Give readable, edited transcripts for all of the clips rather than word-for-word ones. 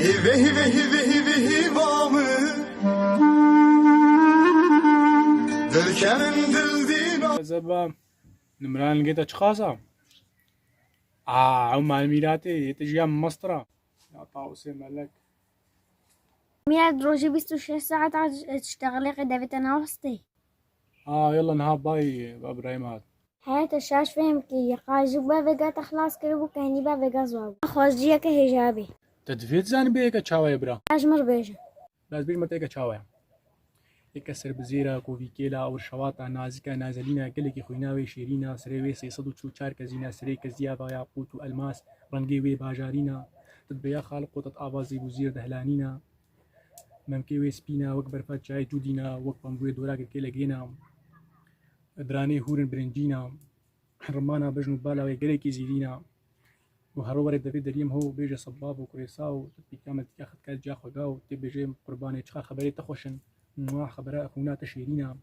Hive hive hive hive hivamı Dilkenin dildina زبام نمران لقيتها شخاصة هم الميلاتي تجي من مسطرة يا طاوسي ملك میاد روزی 26 ساعت تشتغلي قدا بتناوستي يلا نهار باي بابراهيمات حياة الشاش فهم كي قاجوبا بقى تخلص كربو كهني بقى زواب خوزجية كهجابي تدفيت زان بيك تشاوي برا أجمر بيجا بس بيك متى تشاوي يكسر بزيرة كوفيكيلا أو الشواطع نازكا نازلينا قلك خويناوي شيرينا سريوي سيصدو تشو كزينا سري كزيابا ياقوت وألماس رنقيوي باجارينا تدبيا خالق وتت آوازي بوزير دهلانينا ممكي سبينا وكبر فات شاي جودينا وكبنبوي دوراك الكيلا جينا دراني هورن برنجينا رمانا بجنو بالا ويقليكي زيدينا وهرور دبي دريم هو بيجا صباب وكريسا وتبي كامل تاخذ كال جا خداو تبي جي قرباني تشخا خبري تخوشن ما خبراء اخونا تشيرينا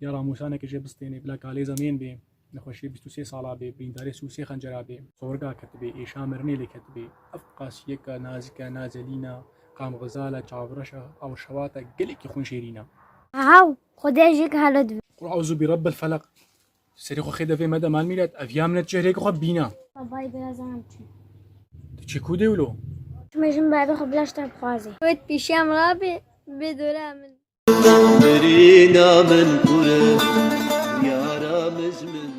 يرى موسانا كجي بستيني بلا كالي زمين بي نخوشي 23 سالا بي بينداري سوسي خنجرا بي صورقا كتبي ايشامرني لي كتبي افقاس يكا نازكا نازلينا قام غزالة جابرشا او شواتا قلك يخون شيرينا هاو خدي جيك هالدو قل اعوذ برب الفلق سريخو خيدا في مدى مال ميلاد افيامنا تشهريك خب بينا باي بلا زعمتي تشيكو ديولو مجن بابي خبلاش تاب خوازي ويت بيشام رابي بدولا من Derina men kure Yaramız mı